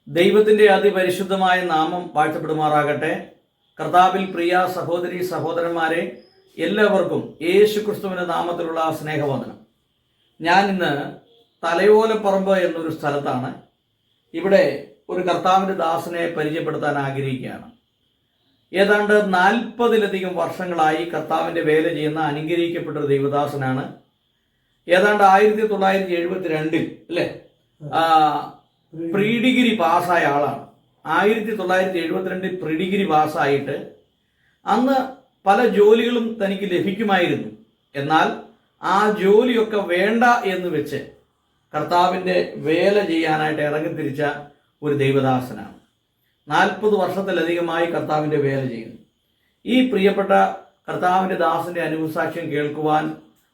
ദൈവത്തിൻ്റെ അതിപരിശുദ്ധമായ നാമം വാഴ്ത്തപ്പെടുമാറാകട്ടെ. കർത്താവിൽ പ്രിയ സഹോദരി സഹോദരന്മാരെ, എല്ലാവർക്കും യേശു ക്രിസ്തുവിൻ്റെ നാമത്തിലുള്ള സ്നേഹവന്ദനം. ഞാൻ ഇന്ന് തലയോലപ്പറമ്പ് എന്നൊരു സ്ഥലത്താണ്. ഇവിടെ ഒരു കർത്താവിൻ്റെ ദാസനെ പരിചയപ്പെടുത്താൻ ആഗ്രഹിക്കുകയാണ്. ഏതാണ്ട് 40-ലധികം വർഷങ്ങളായി കർത്താവിൻ്റെ വേല ചെയ്യുന്ന അനുഗ്രഹിക്കപ്പെട്ടൊരു ദൈവദാസനാണ്. ഏതാണ്ട് 1972 അല്ലേ പ്രീ ഡിഗ്രി പാസ്സായ ആളാണ്. 1972 പ്രീ ഡിഗ്രി പാസ്സായിട്ട് അന്ന് പല ജോലികളും തനിക്ക് ലഭിക്കുമായിരുന്നു. എന്നാൽ ആ ജോലിയൊക്കെ വേണ്ട എന്ന് വെച്ച് കർത്താവിൻ്റെ വേല ചെയ്യാനായിട്ട് ഇറങ്ങിത്തിരിച്ച ഒരു ദൈവദാസനാണ്. 40 വർഷത്തിലധികമായി കർത്താവിൻ്റെ വേല ചെയ്യുന്നു. ഈ പ്രിയപ്പെട്ട കർത്താവിൻ്റെ ദാസൻ്റെ അനുഭവസാക്ഷ്യം കേൾക്കുവാൻ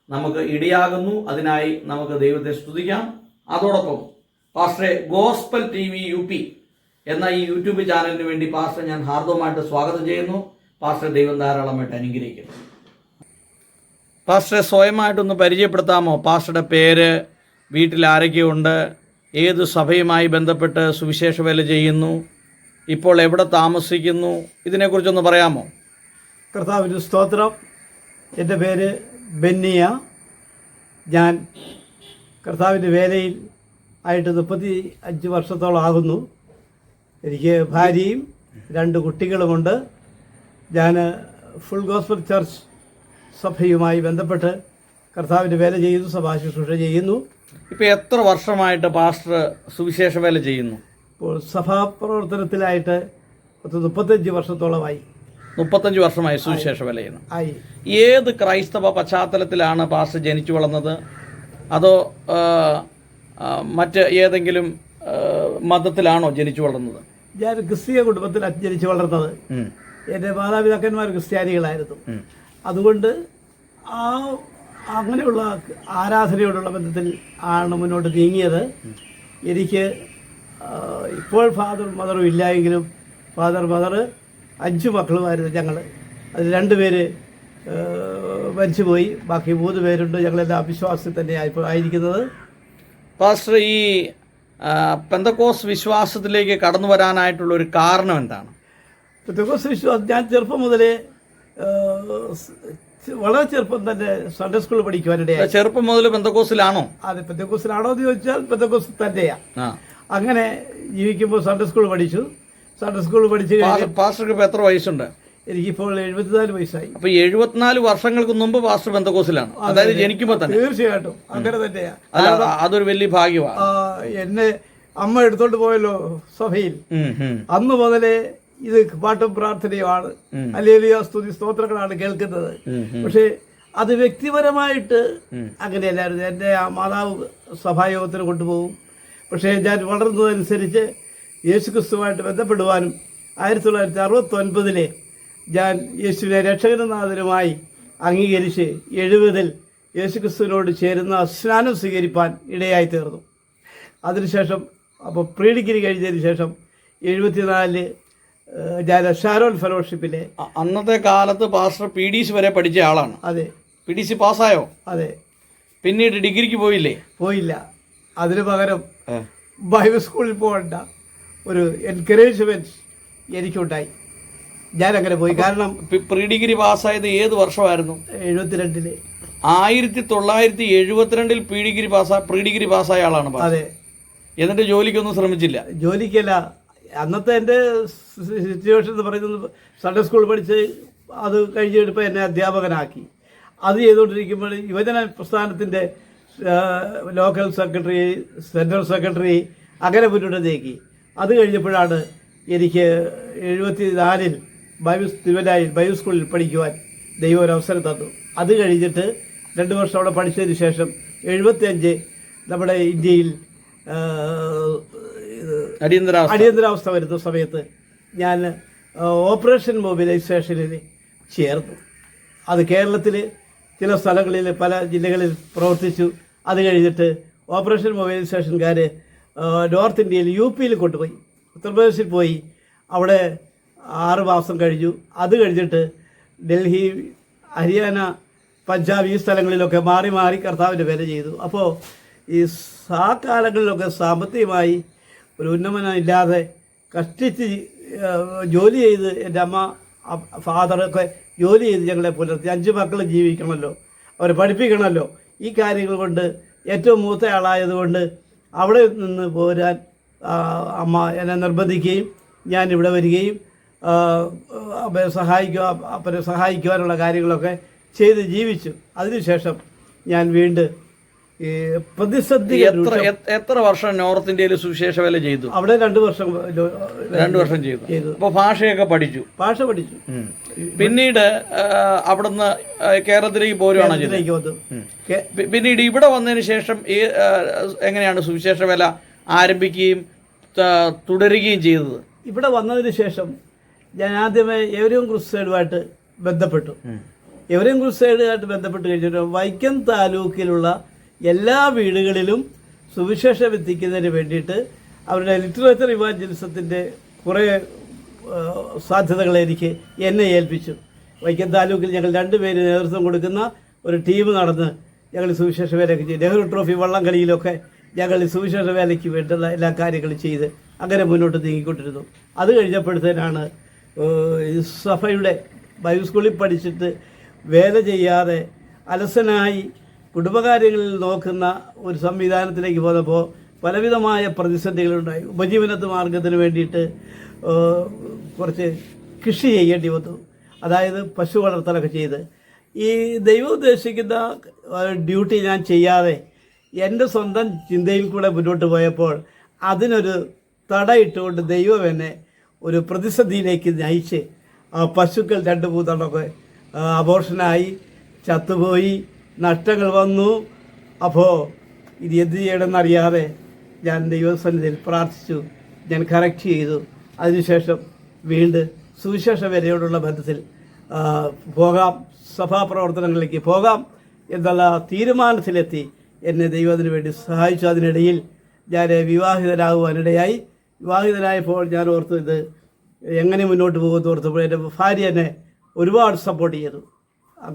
നമുക്ക് ഇടയാകുന്നു. അതിനായി നമുക്ക് ദൈവത്തെ സ്തുതിക്കാം. അതോടൊപ്പം പാസ്റ്ററെ ഗോസ്പൽ TV UP എന്ന ഈ യൂട്യൂബ് ചാനലിന് വേണ്ടി പാസ്റ്റർ ഞാൻ ഹാർദവമായിട്ട് സ്വാഗതം ചെയ്യുന്നു. പാസ്റ്റർ ദൈവം ധാരാളമായിട്ട് അനുഗ്രഹിക്കുന്നു. പാസ്റ്ററെ സ്വയമായിട്ടൊന്ന് പരിചയപ്പെടുത്താമോ? പാസ്റ്ററുടെ പേര്, വീട്ടിൽ ആരൊക്കെയുണ്ട്, ഏത് സഭയുമായി ബന്ധപ്പെട്ട് സുവിശേഷ വേല ചെയ്യുന്നു, ഇപ്പോൾ എവിടെ താമസിക്കുന്നു, ഇതിനെക്കുറിച്ചൊന്ന് പറയാമോ? കർത്താവിൻ്റെ സ്തോത്രം. എൻ്റെ പേര് ബെന്നിയ. ഞാൻ കർത്താവിൻ്റെ വേലയിൽ ആയിട്ട് 35 വർഷത്തോളം ആകുന്നു. എനിക്ക് ഭാര്യയും 2 കുട്ടികളുമുണ്ട്. ഞാൻ ഫുൾ ഗോസ്പൽ ചർച്ച് സഭയുമായി ബന്ധപ്പെട്ട് കർത്താവിൻ്റെ വേല ചെയ്യുന്നു, സഭാ ശുശ്രൂഷ ചെയ്യുന്നു. ഇപ്പോൾ എത്ര വർഷമായിട്ട് പാസ്റ്റർ സുവിശേഷ വേല ചെയ്യുന്നു? ഇപ്പോൾ സഭാപ്രവർത്തനത്തിലായിട്ട് 35 വർഷത്തോളമായി. 35 വർഷമായി സുവിശേഷ വേല ചെയ്യുന്നു. ആയി. ഏത് ക്രൈസ്തവ പശ്ചാത്തലത്തിലാണ് പാസ്റ്റർ ജനിച്ചു വളർന്നത്? അതോ മറ്റ് ഏതെങ്കിലും മതത്തിലാണോ ജനിച്ചു വളർന്നത്? ഞാൻ ക്രിസ്തീയ കുടുംബത്തിൽ ജനിച്ചു വളർന്നത്. എൻ്റെ മാതാപിതാക്കന്മാർ ക്രിസ്ത്യാനികളായിരുന്നു. അതുകൊണ്ട് അങ്ങനെയുള്ള ആരാധനയോടുള്ള ബന്ധത്തിൽ ആണ് മുന്നോട്ട് നീങ്ങിയത്. എനിക്ക് ഇപ്പോൾ ഫാദറും മദറും ഇല്ലായെങ്കിലും ഫാദർ മദർ 5 മക്കളുമായിരുന്നു ഞങ്ങൾ. അതിൽ 2 പേര് മരിച്ചുപോയി, ബാക്കി 3 പേരുണ്ട്. ഞങ്ങളെല്ലാം വിശ്വാസത്തിൽ തന്നെ ആയിരിക്കുന്നത്. പാസ്റ്റർ, ഈ പെന്തക്കോസ് വിശ്വാസത്തിലേക്ക് കടന്നു വരാനായിട്ടുള്ള ഒരു കാരണം എന്താണ്? പെന്തക്കോസ് വിശ്വാസം ഞാൻ ചെറുപ്പം മുതലേ വളരെ ചെറുപ്പം തന്നെ സൺഡേ സ്കൂളിൽ പഠിക്കുവാനിടയായി. ചെറുപ്പം മുതൽ പെന്തക്കോസിലാണോ? അതെ, പെന്തക്കോസിലാണോ എന്ന് ചോദിച്ചാൽ പെന്തക്കോസ് തന്നെയാണ്. അങ്ങനെ ജീവിക്കുമ്പോൾ സൺഡേ സ്കൂൾ പഠിച്ചു. സൺഡേ സ്കൂൾ പഠിച്ചു പാസ്റ്റർക്ക് ഇപ്പോൾ എത്ര വയസ്സുണ്ട്? എനിക്കിപ്പോൾ 74 വയസ്സായി. അപ്പൊ 74 വർഷങ്ങൾക്ക് മുമ്പ് പാസ്റ്റർ പെന്തക്കോസിലാണ്, അതായത് ജനിക്കുമ്പോൾ തന്നെ? തീർച്ചയായിട്ടും അങ്ങനെ തന്നെയാ. അതൊരു വലിയ ഭാഗ്യമാണ്. എന്നെ അമ്മ എടുത്തോണ്ട് പോയല്ലോ സഭയിൽ. അന്ന് മുതലേ ഇത് പാട്ടും പ്രാർത്ഥനയുമാണ്, ഹല്ലേലൂയ സ്തുതി സ്തോത്രങ്ങളാണ് കേൾക്കുന്നത്. പക്ഷെ അത് വ്യക്തിപരമായിട്ട് അങ്ങനെയല്ലായിരുന്നു. എൻ്റെ മാതാവ് സഭായോഗത്തിന് കൊണ്ടുപോകും. പക്ഷേ ഞാൻ വളർന്നതനുസരിച്ച് യേശുക്രിസ്തുവായിട്ട് ബന്ധപ്പെടുവാനും 1969 ഞാൻ യേശുവിനെ രക്ഷകനാഥനുമായി അംഗീകരിച്ച് 70 യേശുക്രിസ്തുവിനോട് ചേരുന്ന സ്നാനം സ്വീകരിപ്പാൻ ഇടയായി തീർന്നു. അതിനുശേഷം അപ്പോൾ പ്രീ ഡിഗ്രി കഴിഞ്ഞതിന് ശേഷം 74 ഞാൻ ഷാരോൺ ഫെലോഷിപ്പിലെ, അന്നത്തെ കാലത്ത് പാസ്റ്റർ PDC വരെ പഠിച്ച ആളാണ്. അതെ. PDC പാസ്സായോ? അതെ. പിന്നീട് ഡിഗ്രിക്ക് പോയില്ലേ? പോയില്ല. അതിന് പകരം ബൈബിൾ സ്കൂളിൽ പോകേണ്ട ഒരു എൻകറേജ്മെൻറ്റ് എനിക്കുണ്ടായി. ഞാനങ്ങനെ പോയി. കാരണം പ്രീ ഡിഗ്രി പാസ്സായത് ഏത് വർഷമായിരുന്നു? 72. 1972 പ്രീ ഡിഗ്രി പാസ്സായ ആളാണ്. അതെ. എന്നിട്ട് ജോലിക്കൊന്നും ശ്രമിച്ചില്ല? ജോലിക്കല്ല. അന്നത്തെ എൻ്റെ സിറ്റുവേഷൻ എന്ന് പറയുന്നത് സൺഡേ സ്കൂൾ പഠിച്ച് അത് കഴിഞ്ഞിട്ടിപ്പോൾ എന്നെ അധ്യാപകനാക്കി. അത് ചെയ്തുകൊണ്ടിരിക്കുമ്പോൾ യുവജന പ്രസ്ഥാനത്തിൻ്റെ ലോക്കൽ സെക്രട്ടറി, സെൻട്രൽ സെക്രട്ടറി, അങ്ങനെ മുന്നോട്ട് നീക്കി. അത് കഴിഞ്ഞപ്പോഴാണ് എനിക്ക് 74 ബൈബിൾ സ്കൂളിൽ പഠിക്കുവാൻ ദൈവം ഒരു അവസരം തന്നു. അത് കഴിഞ്ഞിട്ട് 2 വർഷം അവിടെ പഠിച്ചതിന് ശേഷം 75 നമ്മുടെ ഇന്ത്യയിൽ അടിയന്തരാവസ്ഥ വരുന്ന സമയത്ത് ഞാൻ ഓപ്പറേഷൻ മൊബിലൈസേഷനിൽ ചേർന്നു. അത് കേരളത്തിൽ ചില സ്ഥലങ്ങളിൽ പല ജില്ലകളിൽ പ്രവർത്തിച്ചു. അത് കഴിഞ്ഞിട്ട് ഓപ്പറേഷൻ മൊബിലൈസേഷൻകാർ നോർത്ത് ഇന്ത്യയിൽ UP കൊണ്ടുപോയി. ഉത്തർപ്രദേശിൽ പോയി. അവിടെ 6 മാസം കഴിഞ്ഞു. അത് കഴിഞ്ഞിട്ട് ഡൽഹി, ഹരിയാന, പഞ്ചാബ് ഈ സ്ഥലങ്ങളിലൊക്കെ മാറി മാറി കർത്താവിൻ്റെ വേല ചെയ്തു. അപ്പോൾ ഈ ആ കാലങ്ങളിലൊക്കെ സാമ്പത്തികമായി ഒരു ഉന്നമനം ഇല്ലാതെ കഷ്ടിച്ച് ജോലി ചെയ്ത് എൻ്റെ അമ്മ ഫാദറൊക്കെ ജോലി ചെയ്ത് ഞങ്ങളെ പുലർത്തി 5 മക്കളും ജീവിക്കണമല്ലോ, അവരെ പഠിപ്പിക്കണമല്ലോ. ഈ കാര്യങ്ങൾ കൊണ്ട് ഏറ്റവും മൂത്ത ആളായതുകൊണ്ട് അവിടെ നിന്ന് പോരാൻ അമ്മ എന്നെ നിർബന്ധിക്കുകയും ഞാൻ ഇവിടെ വരികയും അപ്പനെ സഹായിക്കുവാനുള്ള കാര്യങ്ങളൊക്കെ ചെയ്ത് ജീവിച്ചു. അതിനുശേഷം ഞാൻ വീണ്ടും ഈ പ്രതിസന്ധി എത്ര വർഷം നോർത്ത് ഇന്ത്യയിൽ സുവിശേഷ വേല ചെയ്തു? അവിടെ 2 വർഷം 2 വർഷം ചെയ്തു. അപ്പോൾ ഭാഷയൊക്കെ പഠിച്ചു? ഭാഷ പഠിച്ചു. പിന്നീട് അവിടുന്ന് കേരളത്തിലേക്ക് പോരുവാണ് ചെയ്തത്. പിന്നീട് ഇവിടെ വന്നതിന് ശേഷം എങ്ങനെയാണ് സുവിശേഷ വേല ആരംഭിക്കുകയും തുടരുകയും ചെയ്തത്? ഇവിടെ വന്നതിന് ശേഷം ഞാൻ ആദ്യമേ എവരെയും ക്രൂസൈഡുമായിട്ട് ബന്ധപ്പെട്ടു. എവരെയും ക്രൂസൈഡുമായിട്ട് ബന്ധപ്പെട്ട് കഴിഞ്ഞിട്ട് വൈക്കം താലൂക്കിലുള്ള എല്ലാ വീടുകളിലും സുവിശേഷം എത്തിക്കുന്നതിന് വേണ്ടിയിട്ട് അവരുടെ ലിറ്ററേച്ചർ ഇവാഞ്ചലിസത്തിൻ്റെ കുറേ സാധ്യതകൾ എന്നെ ഏൽപ്പിച്ചു. വൈക്കം താലൂക്കിൽ ഞങ്ങൾ 2 പേര് നേതൃത്വം കൊടുക്കുന്ന ഒരു ടീം നടന്ന് ഞങ്ങൾ സുവിശേഷ വേലയൊക്കെ ചെയ്തു. നെഹ്റു ട്രോഫി വള്ളംകളിയിലൊക്കെ ഞങ്ങൾ സുവിശേഷ വേലയ്ക്ക് വേണ്ടുള്ള എല്ലാ കാര്യങ്ങളും ചെയ്ത് അങ്ങനെ മുന്നോട്ട് നീങ്ങിക്കൊണ്ടിരുന്നു. അത് കഴിഞ്ഞപ്പോഴത്തേനാണ് സഭയുടെ ബൈബിൾ സ്കൂളിൽ പഠിച്ചിട്ട് വേല ചെയ്യാതെ അലസനായി കുടുംബകാര്യങ്ങളിൽ നോക്കുന്ന ഒരു സംവിധാനത്തിലേക്ക് പോന്നപ്പോൾ പലവിധമായ പ്രതിസന്ധികളുണ്ടായി. ഉപജീവനത്തെ മാർഗത്തിന് വേണ്ടിയിട്ട് കുറച്ച് കൃഷി ചെയ്യേണ്ടി വന്നു. അതായത് പശു വളർത്തലൊക്കെ ചെയ്ത് ഈ ദൈവം ഉദ്ദേശിക്കുന്ന ഡ്യൂട്ടി ഞാൻ ചെയ്യാതെ എൻ്റെ സ്വന്തം ചിന്തയിൽ കൂടെ മുന്നോട്ട് പോയപ്പോൾ അതിനൊരു തടയിട്ടുകൊണ്ട് ദൈവം എന്നെ ഒരു പ്രതിസന്ധിയിലേക്ക് നയിച്ച് പശുക്കൾ 2-3 അബോർഷനായി ചത്തുപോയി, നഷ്ടങ്ങൾ വന്നു. അപ്പോൾ ഇത് എന്ത് ചെയ്യണമെന്നറിയാതെ ഞാൻ ദൈവസന്നിധിയിൽ പ്രാർത്ഥിച്ചു. ഞാൻ കറക്റ്റ് ചെയ്തു. അതിനുശേഷം വീണ്ടും സുവിശേഷ വേലയോടുള്ള ബന്ധത്തിൽ പോകാം, സഭാപ്രവർത്തനങ്ങളിലേക്ക് പോകാം എന്നുള്ള തീരുമാനത്തിലെത്തി എന്നെ ദൈവത്തിന് വേണ്ടി സഹായിച്ചു. അതിനിടയിൽ ഞാൻ വിവാഹിതനാകുവാനിടയായി. വിവാഹിതനായപ്പോൾ ഞാൻ ഓർത്തു ഇത് എങ്ങനെ മുന്നോട്ട് പോകുമെന്ന് ഓർത്തപ്പോൾ എൻ്റെ ഭാര്യ എന്നെ ഒരുപാട് സപ്പോർട്ട് ചെയ്തു.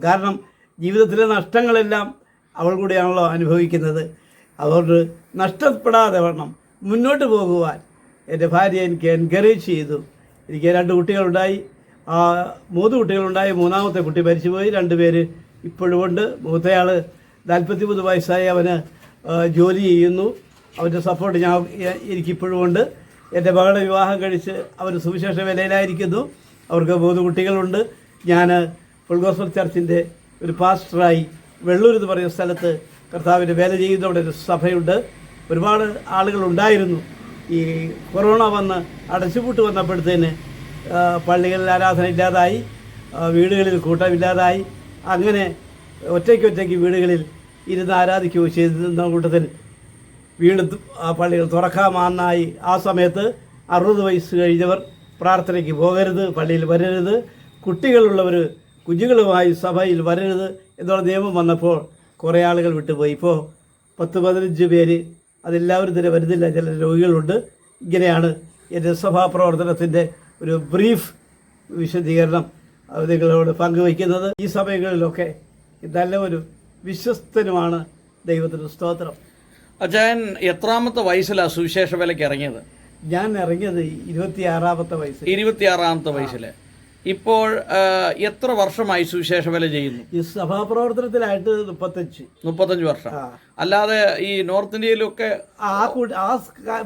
കാരണം ജീവിതത്തിലെ നഷ്ടങ്ങളെല്ലാം അവൾ കൂടെയാണല്ലോ അനുഭവിക്കുന്നത്. അതുകൊണ്ട് നഷ്ടപ്പെടാതെ വേണം മുന്നോട്ട് പോകുവാൻ എൻ്റെ ഭാര്യ എനിക്ക് എൻകറേജ് ചെയ്തു. എനിക്ക് 2 കുട്ടികളുണ്ടായി. 3 കുട്ടികളുണ്ടായി. 3ാമത്തെ കുട്ടി മരിച്ചുപോയി. 2 പേര് ഇപ്പോഴും ഉണ്ട്. മൂത്തയാൾ 43 വയസ്സായി. അവന് ജോലി ചെയ്യുന്നു. അവൻ്റെ സപ്പോർട്ട് എനിക്കിപ്പോഴും ഉണ്ട്. എൻ്റെ മകളെ വിവാഹം കഴിച്ച് അവർ സുവിശേഷ വേലയിലായിരിക്കുന്നു. അവർക്ക് 3 കുട്ടികളുണ്ട്. ഞാൻ ഫുൾ ഗോസ്പൽ ചർച്ചിൻ്റെ ഒരു പാസ്റ്ററായി വെള്ളൂർ എന്ന് പറയുന്ന സ്ഥലത്ത് കർത്താവിൻ്റെ വേല ചെയ്യുന്ന അവിടെ ഒരു സഭയുണ്ട്. ഒരുപാട് ആളുകളുണ്ടായിരുന്നു. ഈ കൊറോണ വന്ന് അടച്ചുപൂട്ട് വന്നപ്പോഴത്തേന് പള്ളികളിൽ ആരാധന ഇല്ലാതായി, വീടുകളിൽ കൂട്ടമില്ലാതായി. അങ്ങനെ ഒറ്റയ്ക്ക് വീടുകളിൽ ഇരുന്ന് ആരാധിക്കുകയോ ചെയ്തിരുന്ന കൂട്ടത്തിൽ വീണ്ടും ആ പള്ളികൾ തുറക്കാമെന്നായി. ആ സമയത്ത് 60 വയസ്സ് കഴിഞ്ഞവർ പ്രാർത്ഥനയ്ക്ക് പോകരുത്, പള്ളിയിൽ വരരുത്, കുട്ടികളുള്ളവർ കുഞ്ഞുങ്ങളുമായി സഭയിൽ വരരുത് എന്നുള്ള നിയമം വന്നപ്പോൾ കുറേ ആളുകൾ വിട്ടുപോയി. ഇപ്പോൾ 10-15 പേര്, അതെല്ലാവരും തന്നെ വരുന്നില്ല, ചില രോഗികളുണ്ട്. ഇങ്ങനെയാണ് എൻ്റെ സഭാപ്രവർത്തനത്തിൻ്റെ ഒരു ബ്രീഫ് വിശദീകരണം നിങ്ങളോട് പങ്കുവയ്ക്കുന്നത്. ഈ സമയങ്ങളിലൊക്കെ നല്ല ഒരു വിശ്വസ്തനുമാണ്. ദൈവത്തിൻ്റെ സ്തോത്രം. അച്ഛൻ എത്രാമത്തെ വയസ്സിലാണ് സുവിശേഷ വേലയ്ക്ക് ഇറങ്ങിയത്? ഞാൻ ഇറങ്ങിയത് 26ാമത്തെ വയസ്സിൽ. 26ാമത്തെ വയസ്സിൽ. ഇപ്പോൾ എത്ര വർഷമായി സുവിശേഷ വേല ചെയ്യുന്നു? ഈ സഭാപ്രവർത്തനത്തിലായിട്ട് 35 വർഷം. അല്ലാതെ ഈ നോർത്ത് ഇന്ത്യയിലൊക്കെ ആ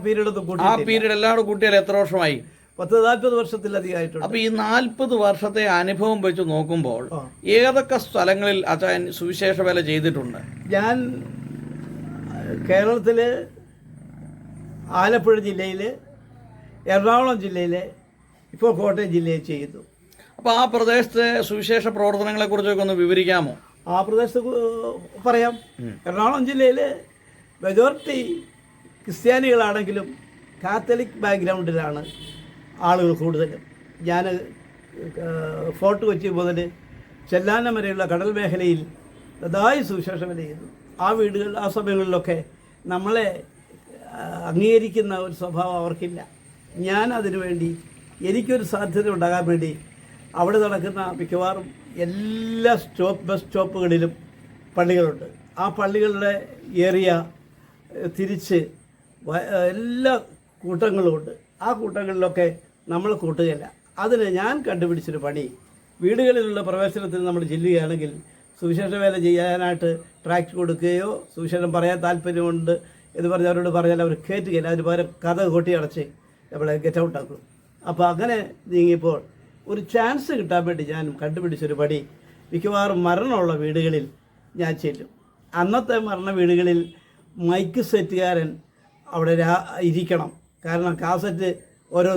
പീരീഡ് എല്ലാം കൂടെ കൂട്ടിയാൽ എത്ര വർഷമായി? 40 വർഷത്തിലധികമായിട്ടുണ്ട്. അപ്പൊ ഈ 40 വർഷത്തെ അനുഭവം വെച്ച് നോക്കുമ്പോൾ ഏതൊക്കെ സ്ഥലങ്ങളിൽ അച്ഛൻ സുവിശേഷ വേല ചെയ്തിട്ടുണ്ട്? ഞാൻ കേരളത്തിൽ ആലപ്പുഴ ജില്ലയിൽ, എറണാകുളം ജില്ലയിൽ, ഇപ്പോൾ കോട്ടയം ജില്ലയിൽ ചെയ്യുന്നു. അപ്പോൾ ആ പ്രദേശത്തെ സുവിശേഷ പ്രവർത്തനങ്ങളെക്കുറിച്ചൊക്കെ ഒന്ന് വിവരിക്കാമോ? ആ പ്രദേശത്ത് പറയാം. എറണാകുളം ജില്ലയിൽ മെജോറിറ്റി ക്രിസ്ത്യാനികളാണെങ്കിലും കാത്തലിക് ബാക്ക്ഗ്രൗണ്ടിലാണ് ആളുകൾ കൂടുതലും. ഞാൻ ഫോർട്ട് കൊച്ചി മുതൽ ചെല്ലാനം വരെയുള്ള കടൽ മേഖലയിൽ നന്നായി സുവിശേഷ വേല ചെയ്യുന്നു. ആ വീടുകൾ ആ സമയങ്ങളിലൊക്കെ നമ്മളെ അംഗീകരിക്കുന്ന ഒരു സ്വഭാവം അവർക്കില്ല. ഞാൻ അതിനുവേണ്ടി എനിക്കൊരു സാധ്യത ഉണ്ടാകാൻ വേണ്ടി അവിടെ നടക്കുന്ന മിക്കവാറും എല്ലാ ബസ് സ്റ്റോപ്പുകളിലും പള്ളികളുണ്ട്. ആ പള്ളികളുടെ ഏരിയ തിരിച്ച് എല്ലാ കൂട്ടങ്ങളുമുണ്ട്. ആ കൂട്ടങ്ങളിലൊക്കെ നമ്മൾ കൂട്ടുകയില്ല. അതിന് ഞാൻ കണ്ടുപിടിച്ചൊരു പണി, വീടുകളിലുള്ള പ്രവേശനത്തിന് നമ്മൾ ചെല്ലുകയാണെങ്കിൽ സുവിശേഷ വേല ചെയ്യാനായിട്ട് ട്രാക്ട് കൊടുക്കുകയോ സുവിശേഷം പറയാൻ താല്പര്യമുണ്ട് എന്ന് പറഞ്ഞ് അവരോട് പറഞ്ഞാൽ അവർ കയറ്റുകയില്ല. അതിന് പകരം കഥ കൊട്ടി അടച്ച് നമ്മളെ ഗെറ്റ് ഔട്ടാക്കും. അപ്പോൾ അങ്ങനെ നീങ്ങിയപ്പോൾ ഒരു ചാൻസ് കിട്ടാൻ വേണ്ടി ഞാൻ കണ്ടുപിടിച്ചൊരു പണി, മിക്കവാറും മരണമുള്ള വീടുകളിൽ ഞാൻ ചെല്ലും. അന്നത്തെ മരണ വീടുകളിൽ മൈക്ക് സെറ്റുകാരൻ അവിടെ ഇരിക്കണം. കാരണം കാസറ്റ് ഓരോ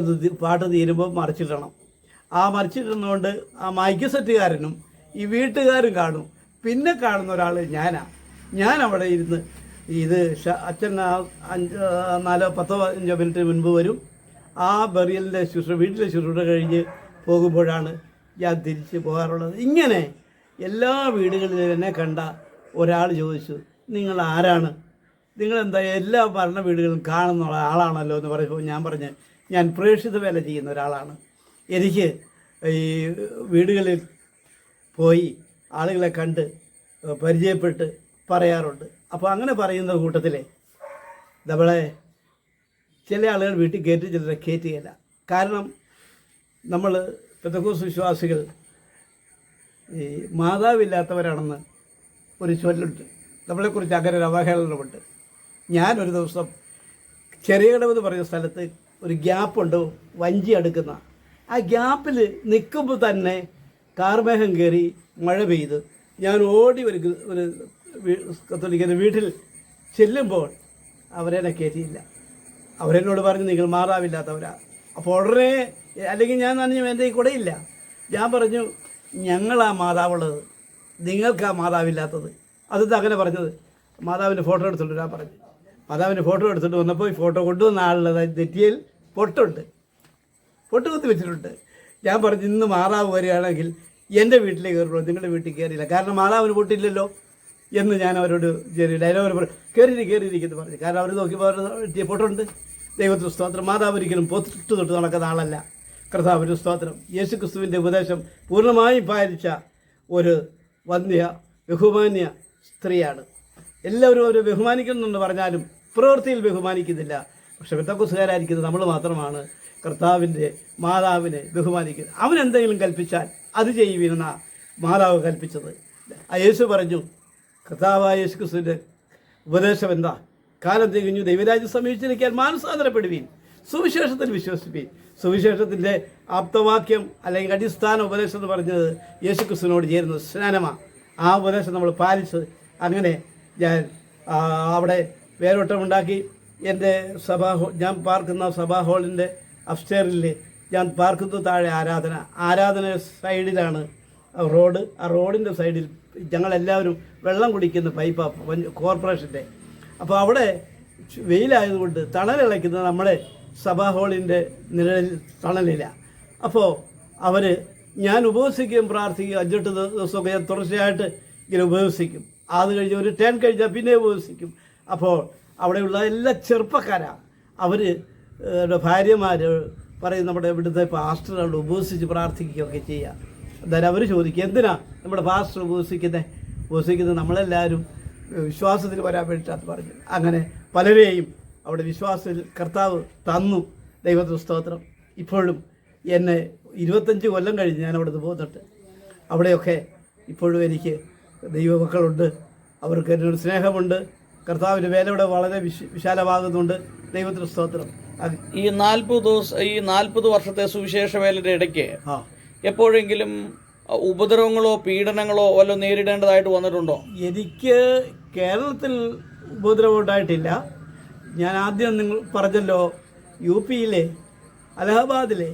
പാട്ട് തീരുമ്പോൾ മറിച്ചിടണം. ആ മറിച്ചിടുന്നതുകൊണ്ട് ആ മൈക്ക് സെറ്റുകാരനും ഈ വീട്ടുകാരും കാണും. പിന്നെ കാണുന്ന ഒരാൾ ഞാൻ അവിടെ ഇരുന്ന് ഇത് അച്ഛൻ 4-10 മിനിറ്റ് മുൻപ് വരും. ആ ബറിയലിൻ്റെ വീട്ടിലെ ശുശ്രൂഷ കഴിഞ്ഞ് പോകുമ്പോഴാണ് ഞാൻ തിരിച്ച് പോകാറുള്ളത്. ഇങ്ങനെ എല്ലാ വീടുകളിലും എന്നെ കണ്ട ഒരാൾ ചോദിച്ചു, നിങ്ങൾ ആരാണ്, നിങ്ങളെന്താ എല്ലാ ഭരണ വീടുകളും കാണുന്ന ആളാണല്ലോ എന്ന് പറയുമ്പോൾ ഞാൻ പറഞ്ഞ്, ഞാൻ പ്രേക്ഷിത വേല ചെയ്യുന്ന ഒരാളാണ്. എനിക്ക് ഈ വീടുകളിൽ പോയി ആളുകളെ കണ്ട് പരിചയപ്പെട്ട് പറയാറുണ്ട്. അപ്പോൾ അങ്ങനെ പറയുന്ന കൂട്ടത്തിലെ നമ്മളെ ചില ആളുകൾ വീട്ടിൽ കയറ്റി, ചിലരെ കയറ്റുകയില്ല. കാരണം നമ്മൾ പെന്തക്കോസ്ത് വിശ്വാസികൾ ഈ മാതാവില്ലാത്തവരാണെന്ന് ഒരു ചൊല്ലുണ്ട്. നമ്മളെക്കുറിച്ച് അങ്ങനെ ഒരു അവഹേളനമുണ്ട്. ഞാനൊരു ദിവസം ചെറിയകടവെന്ന് പറയുന്ന സ്ഥലത്ത് ഒരു ഗ്യാപ്പുണ്ട്, വഞ്ചി അടുക്കുന്ന. ആ ഗ്യാപ്പിൽ നിൽക്കുമ്പോൾ തന്നെ കാർമേഘം കയറി മഴ പെയ്ത് ഞാൻ ഓടി ഒരു കത്തോലിക്കൻ്റെ വീട്ടിൽ ചെല്ലുമ്പോൾ അവരെന്നെ കയറ്റിയില്ല. അവരെന്നോട് പറഞ്ഞു, നിങ്ങൾ മാതാവില്ലാത്തവരാ. അപ്പോൾ ഉടനെ, അല്ലെങ്കിൽ ഞാൻ നനഞ്ഞു, എൻ്റെ കുടയില്ല. ഞാൻ പറഞ്ഞു, ഞങ്ങളാ മാതാവുള്ളത്, നിങ്ങൾക്കാ മാതാവില്ലാത്തത്. അതെന്താ അങ്ങനെ പറഞ്ഞത്? മാതാവിൻ്റെ ഫോട്ടോ എടുത്തിട്ട് ഞാൻ പറഞ്ഞു. മാതാവിൻ്റെ ഫോട്ടോ എടുത്തിട്ട് വന്നപ്പോൾ ഈ ഫോട്ടോ കൊണ്ടുവന്ന ആളുള്ളത് നെറ്റിയിൽ പൊട്ട് കുത്തി വെച്ചിട്ടുണ്ട്. ഞാൻ പറഞ്ഞു, ഇന്ന് മാതാവ് വരികയാണെങ്കിൽ എൻ്റെ വീട്ടിലേക്ക് കയറുള്ളൂ, നിങ്ങളുടെ വീട്ടിൽ കയറിയില്ല. കാരണം മാതാവിന് പൊട്ടില്ലല്ലോ എന്ന് ഞാൻ അവരോട് ഡയലോഗ് പറഞ്ഞു. കയറിയിരിക്കുന്നു പറഞ്ഞു. കാരണം അവർ നോക്കിയപ്പോൾ അവരുടെ പൊട്ടുണ്ട്. ദൈവത്തിന് സ്തോത്രം. മാതാവ് ഒരിക്കലും പൊട്ട് തൊട്ട് നടക്കുന്ന ആളല്ല. കർത്താവിന് സ്തോത്രം. യേശു ക്രിസ്തുവിൻ്റെ ഉപദേശം പൂർണ്ണമായും പാലിച്ച ഒരു വന്ധ്യ ബഹുമാന്യ സ്ത്രീയാണ്. എല്ലാവരും അവരെ ബഹുമാനിക്കുന്നുണ്ടെന്ന് പറഞ്ഞാലും പ്രവൃത്തിയിൽ ബഹുമാനിക്കുന്നില്ല. പക്ഷെ പെന്തക്കോസ്തുകാരായിരിക്കുന്നത് നമ്മൾ മാത്രമാണ് കർത്താവിൻ്റെ മാതാവിനെ ബഹുമാനിക്കുന്നത്. അവനെന്തെങ്കിലും കൽപ്പിച്ചാൽ അത് ചെയ്യുവിനെന്ന മാതാവ് കൽപ്പിച്ചത്. ആ യേശു പറഞ്ഞു, കർത്താവായ യേശു ക്രിസ്തുവിൻ്റെ ഉപദേശം എന്താ? കാലം തികഞ്ഞു, ദൈവരാജ്യം സമീപിച്ചിരിക്കാൻ മാനസാന്തരപ്പെടുവീൻ, സുവിശേഷത്തിൽ വിശ്വസിപ്പീൻ. സുവിശേഷത്തിൻ്റെ ആപ്തവാക്യം അല്ലെങ്കിൽ അടിസ്ഥാന ഉപദേശം എന്ന് പറഞ്ഞത് യേശു ക്രിസ്തുവിനോട് ചേരുന്ന സ്നാനമാണ്. ആ ഉപദേശം നമ്മൾ പാലിച്ച് അങ്ങനെ ഞാൻ അവിടെ വേരോട്ടമുണ്ടാക്കി. എൻ്റെ ഞാൻ പാർക്കുന്ന സഭാ ഹാളിൻ്റെ അപ്സ്റ്റെയറിൽ ഞാൻ പാർക്കുന്നു. താഴെ ആരാധന സൈഡിലാണ് റോഡ്. ആ റോഡിൻ്റെ സൈഡിൽ ഞങ്ങളെല്ലാവരും വെള്ളം കുടിക്കുന്ന പൈപ്പാണ് കോർപ്പറേഷൻ്റെ. അപ്പോൾ അവിടെ വെയിലായതുകൊണ്ട് തണലിളയ്ക്കുന്നത് നമ്മുടെ സഭാ ഹാളിൻ്റെ നിഴലിൽ തണലില്ല. അപ്പോൾ ഞാൻ ഉപവസിക്കുകയും പ്രാർത്ഥിക്കുകയും 5-8 ദിവസമൊക്കെ ഞാൻ തുടർച്ചയായിട്ട് ഇങ്ങനെ ഉപവസിക്കും. അത് കഴിഞ്ഞ് ഒരു ടേൺ കഴിഞ്ഞാൽ പിന്നെ ഉപവസിക്കും. അപ്പോൾ അവിടെയുള്ള എല്ലാ ചെറുപ്പക്കാരാണ്. ഭാര്യമാർ പറയും, നമ്മുടെ ഇവിടുത്തെ പാസ്റ്ററുകൾ ഉപവസിച്ച് പ്രാർത്ഥിക്കുകയൊക്കെ ചെയ്യുക. എന്തായാലും അവർ ചോദിക്കും, എന്തിനാ നമ്മുടെ പാസ്റ്റർ ഉപവസിക്കുന്നത് നമ്മളെല്ലാവരും വിശ്വാസത്തിൽ വരാൻ വേണ്ടിയിട്ടാണ് പറഞ്ഞു. അങ്ങനെ പലരെയും അവിടെ വിശ്വാസത്തിൽ കർത്താവ് തന്നു. ദൈവത്തിന് സ്തോത്രം. ഇപ്പോഴും എന്നെ 25 കൊല്ലം കഴിഞ്ഞ് ഞാൻ അവിടെ നിന്ന് പോകുന്നുണ്ട്. അവിടെയൊക്കെ ഇപ്പോഴും എനിക്ക് ദൈവമക്കളുണ്ട്. അവർക്ക് എന്നൊരു സ്നേഹമുണ്ട്. കർത്താവിൻ്റെ വേലയുടെ വളരെ വിശാലമാകുന്നുണ്ട്. ദൈവത്തിന് സ്തോത്രം. ഈ 40 വർഷത്തെ സുവിശേഷ വേലയുടെ ഇടയ്ക്ക് എപ്പോഴെങ്കിലും ഉപദ്രവങ്ങളോ പീഡനങ്ങളോ വല്ലതും നേരിടേണ്ടതായിട്ട് വന്നിട്ടുണ്ടോ? എനിക്ക് കേരളത്തിൽ ഉപദ്രവം ഉണ്ടായിട്ടില്ല. ഞാൻ ആദ്യം നിങ്ങൾ പറഞ്ഞല്ലോ, UP-യിലെ അലഹബാദിലെ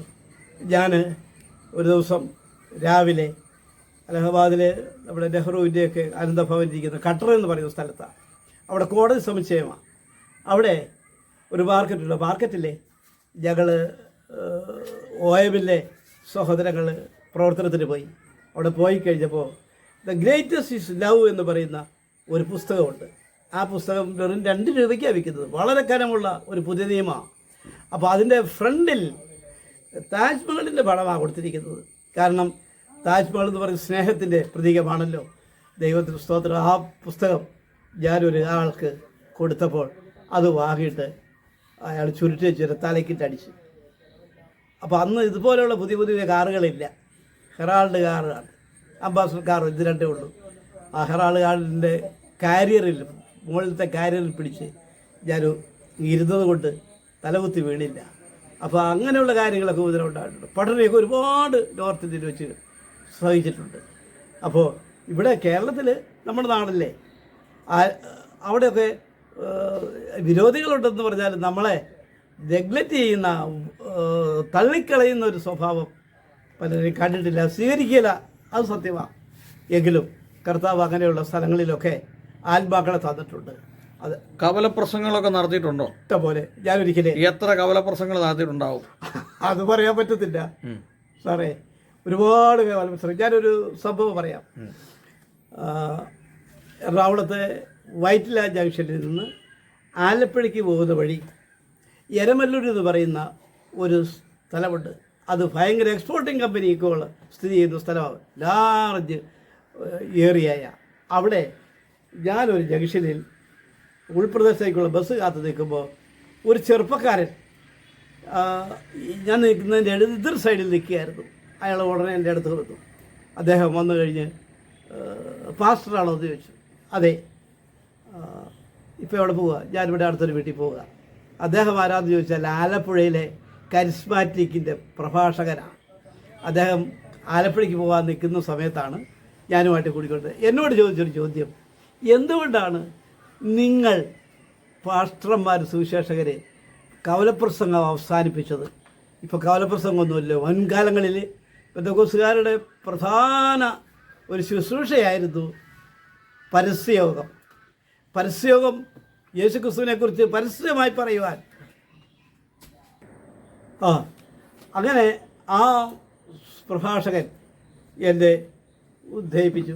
ഞാൻ ഒരു ദിവസം രാവിലെ അലഹബാദിലെ നമ്മുടെ നെഹ്റുവിൻ്റെയൊക്കെ അനന്തഭവൻ ഇരിക്കുന്ന ഖട്ടർ എന്ന് പറയുന്ന സ്ഥലത്താണ്. അവിടെ കോടതി സമുച്ചയമാണ്. അവിടെ ഒരു മാർക്കറ്റുണ്ട്. മാർക്കറ്റിലെ ഞങ്ങൾ OMLലെ സഹോദരങ്ങൾ പ്രവർത്തനത്തിന് പോയി. അവിടെ പോയി കഴിഞ്ഞപ്പോൾ ദ ഗ്രേറ്റസ്റ്റ് ഈസ് ലവ് എന്ന് പറയുന്ന ഒരു പുസ്തകമുണ്ട്. ആ പുസ്തകം വെറും 2 രൂപയ്ക്കാണ് വിൽക്കുന്നത്. വളരെ കനമുള്ള ഒരു പുതിയ നിയമമാണ്. അപ്പോൾ അതിൻ്റെ ഫ്രണ്ടിൽ താജ്മഹലിൻ്റെ പടമാണ് കൊടുത്തിരിക്കുന്നത്. കാരണം താജ്മഹൽ എന്ന് പറയുന്ന സ്നേഹത്തിൻ്റെ പ്രതീകമാണല്ലോ. ദൈവത്തിന് സ്തോത്രം. ആ പുസ്തകം ഞാനൊരു ആൾക്ക് കൊടുത്തപ്പോൾ അത് വാങ്ങിയിട്ട് അയാൾ ചുരുട്ടി ചുരത്താലേക്കിട്ട് അടിച്ചു. അപ്പോൾ അന്ന് ഇതുപോലെയുള്ള പുതിയ പുതിയ കാറുകളില്ല, ഹെറാൾഡ് കാറാണ്, അംബാസഡർ കാർ, ഇത് രണ്ടേ ഉള്ളൂ. ആ ഹെറാൾഡ് കാറിൻ്റെ കാരിയറിൽ, മുകളിലത്തെ കാരിയറിൽ പിടിച്ച് ഞാൻ ഇരുന്നത് കൊണ്ട് തലകുത്തി വീണില്ല. അപ്പോൾ അങ്ങനെയുള്ള കാര്യങ്ങളൊക്കെ ഉപദ്രവം ഉണ്ടായിട്ടുണ്ട്. പഠനമൊക്കെ ഒരുപാട് നോർത്ത് ഇന്ത്യയിൽ വെച്ച് സഹിച്ചിട്ടുണ്ട്. അപ്പോൾ ഇവിടെ കേരളത്തിൽ നമ്മുടെ നാടല്ലേ, അവിടെയൊക്കെ വിരോധികളുണ്ടെന്ന് പറഞ്ഞാൽ നമ്മളെ നെഗ്ലക്റ്റ് ചെയ്യുന്ന, തള്ളിക്കളയുന്ന ഒരു സ്വഭാവം പലരും കണ്ടിട്ടില്ല, സ്വീകരിക്കില്ല. അത് സത്യമാണ്. എങ്കിലും കർത്താവ് അങ്ങനെയുള്ള സ്ഥലങ്ങളിലൊക്കെ ആത്മാക്കളെ തന്നിട്ടുണ്ട്. അത് കവലപ്രസംഗങ്ങളൊക്കെ നടത്തിയിട്ടുണ്ടോ? ഇഷ്ടംപോലെ. ഞാനൊരിക്കലേ എത്ര കവലപ്രസംഗങ്ങൾ നടത്തിയിട്ടുണ്ടാവും? അത് പറയാൻ പറ്റത്തില്ല സാറേ, ഒരുപാട് കവലപ്രസംഗം. ഞാനൊരു സംഭവം പറയാം. എറണാകുളത്തെ വൈറ്റില ജംഗ്ഷനിൽ നിന്ന് ആലപ്പുഴയ്ക്ക് പോകുന്ന വഴി എരമല്ലൂർ എന്ന് പറയുന്ന ഒരു സ്ഥലമുണ്ട്. അത് ഭയങ്കര എക്സ്പോർട്ടിങ് കമ്പനിക്കുള്ള സ്ഥിതി ചെയ്യുന്ന സ്ഥലമാണ്, ലാർജ് ഏറിയായ. അവിടെ ഞാനൊരു ജംഗ്ഷനിൽ ഉൾപ്രദേശത്തേക്കുള്ള ബസ് കാത്തു നിൽക്കുമ്പോൾ ഒരു ചെറുപ്പക്കാരൻ ഞാൻ നിൽക്കുന്നതിൻ്റെ എതിർ സൈഡിൽ നിൽക്കുകയായിരുന്നു. അയാൾ ഉടനെ എൻ്റെ അടുത്ത് വന്നു. അദ്ദേഹം വന്നു കഴിഞ്ഞ് പാസ്റ്ററാണോ എന്ന് ചോദിച്ചു. അതെ. ഇപ്പോൾ എവിടെ പോവുക? ഞാനിവിടെ അടുത്തൊരു വീട്ടിൽ പോവുക. അദ്ദേഹം ആരാന്ന് ചോദിച്ചാൽ ആലപ്പുഴയിലെ കരിസ്മാറ്റിക്കിൻ്റെ പ്രഭാഷകനാണ്. അദ്ദേഹം ആലപ്പുഴയ്ക്ക് പോകാൻ നിൽക്കുന്ന സമയത്താണ് ഞാനുമായിട്ട് കൂടിക്കൊണ്ട് എന്നോട് ചോദിച്ചൊരു ചോദ്യം, എന്തുകൊണ്ടാണ് നിങ്ങൾ പാസ്റ്റർമാർ, സുവിശേഷകരെ കവലപ്രസംഗം അവസാനിപ്പിച്ചത്? ഇപ്പോൾ കവലപ്രസംഗമൊന്നുമില്ല. മുൻകാലങ്ങളിൽ പെന്തക്കോസ്തുകാരുടെ പ്രധാന ഒരു ശുശ്രൂഷയായിരുന്നു പരസ്യയോഗം. പരസ്യയോഗം യേശുക്രിസ്തുവിനെക്കുറിച്ച് പരസ്യമായി പറയുവാൻ. അങ്ങനെ ആ പ്രഭാഷകൻ എന്നെ ഉദ്ധരിപ്പിച്ചു.